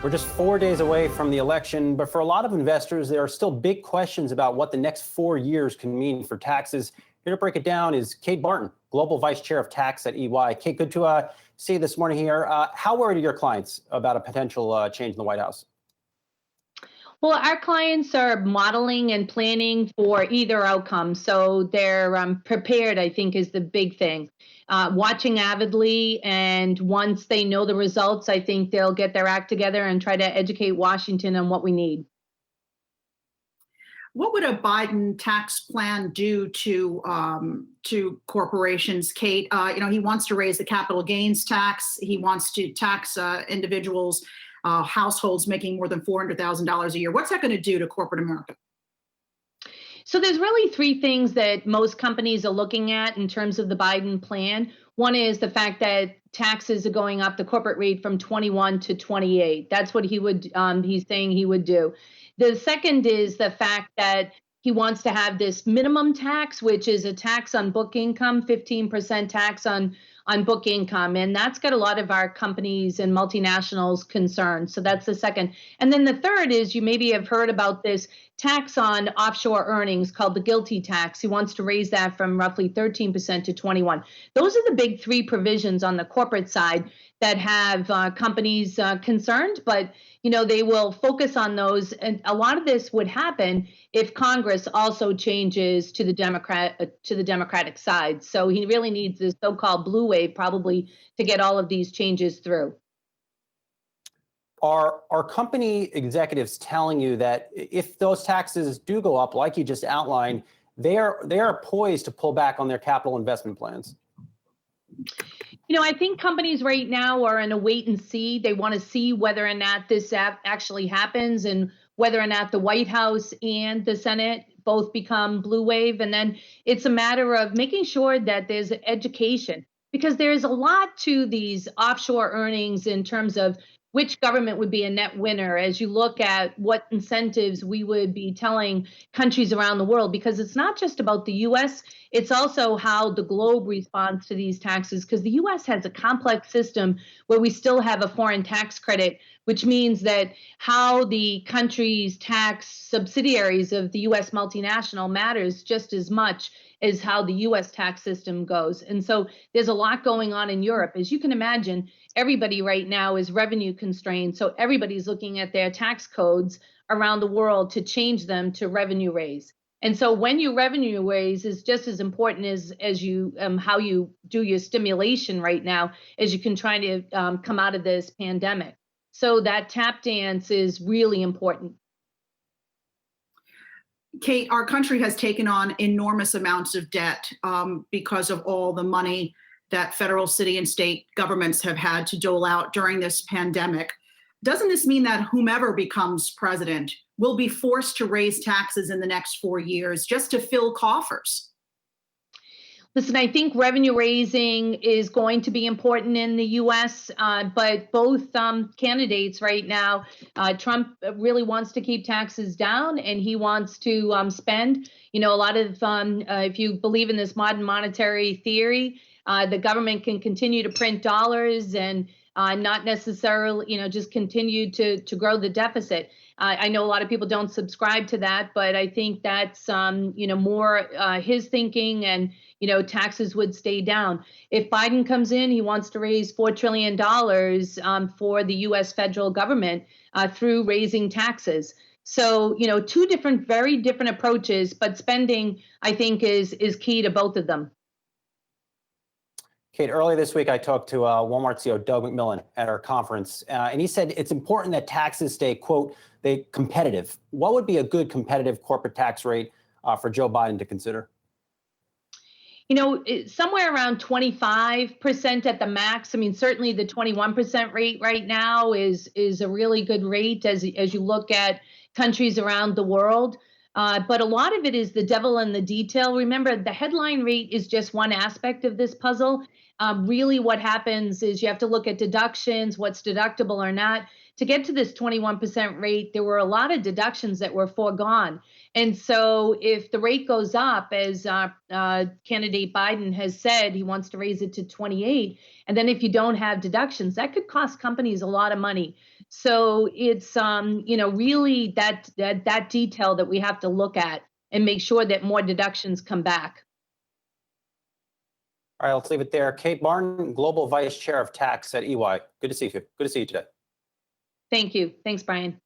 We're just 4 days away from the election, but for a lot of investors, there are still big questions about what the next 4 years can mean for taxes. Here to break it down is Kate Barton, Global Vice Chair of Tax at EY. Kate, good to see you this morning here. How worried are your clients about a potential change in the White House? Well, our clients are modeling and planning for either outcome. So they're prepared, I think, is the big thing. Watching avidly, and once they know the results, I think they'll get their act together and try to educate Washington on what we need. What would a Biden tax plan do to corporations, Kate? He wants to raise the capital gains tax. He wants to tax individuals, households making more than $400,000 a year. What's that going to do to corporate America? So there's really three things that most companies are looking at in terms of the Biden plan. One is the fact that taxes are going up, the corporate rate from 21 to 28. That's what he's saying he would do. The second is the fact that he wants to have this minimum tax, which is a tax on book income, 15% tax on book income. And that's got a lot of our companies and multinationals concerned. So that's the second. And then the third is, you maybe have heard about this tax on offshore earnings called the GILTI tax. He wants to raise that from roughly 13% to 21. Those are the big three provisions on the corporate side that have companies concerned, but they will focus on those. And a lot of this would happen if Congress also changes to the Democratic side. So he really needs this so-called blue wave probably to get all of these changes through. Are company executives telling you that if those taxes do go up, like you just outlined, they are poised to pull back on their capital investment plans? I think companies right now are in a wait and see. They want to see whether or not this actually happens, and whether or not the White House and the Senate both become blue wave. And then it's a matter of making sure that there's education, because there's a lot to these offshore earnings in terms of which government would be a net winner as you look at what incentives we would be telling countries around the world, because it's not just about the US, it's also how the globe responds to these taxes, because the US has a complex system where we still have a foreign tax credit, which means that how the countries tax subsidiaries of the US multinational matters just as much as how the US tax system goes. And so there's a lot going on in Europe. As you can imagine, everybody right now is revenue constrained. So everybody's looking at their tax codes around the world to change them to revenue raise. And so when you revenue raise is just as important as you how you do your stimulation right now, as you can try to come out of this pandemic. So that tap dance is really important. Kate, our country has taken on enormous amounts of debt because of all the money that federal, city, and state governments have had to dole out during this pandemic. Doesn't this mean that whomever becomes president will be forced to raise taxes in the next 4 years just to fill coffers? Listen, I think revenue raising is going to be important in the U.S., but both candidates right now, Trump really wants to keep taxes down, and he wants to spend. A lot of, if you believe in this modern monetary theory, the government can continue to print dollars and not necessarily, just continue to grow the deficit. I know a lot of people don't subscribe to that, but I think that's, more his thinking, and, taxes would stay down. If Biden comes in, he wants to raise $4 trillion for the U.S. federal government through raising taxes. So, two very different approaches, but spending, I think, is key to both of them. Kate, earlier this week, I talked to Walmart CEO Doug McMillon at our conference, and he said it's important that taxes stay, quote, they competitive. What would be a good competitive corporate tax rate for Joe Biden to consider? Somewhere around 25% at the max. I mean, certainly the 21% rate right now is a really good rate as you look at countries around the world. But a lot of it is the devil in the detail. Remember, the headline rate is just one aspect of this puzzle. Really what happens is you have to look at deductions, what's deductible or not. To get to this 21% rate, there were a lot of deductions that were foregone. And so if the rate goes up, as candidate Biden has said, he wants to raise it to 28, and then if you don't have deductions, that could cost companies a lot of money. So it's really that detail that we have to look at and make sure that more deductions come back. All right, let's leave it there. Kate Barton, Global Vice Chair of Tax at EY. Good to see you. Good to see you today. Thank you. Thanks, Brian.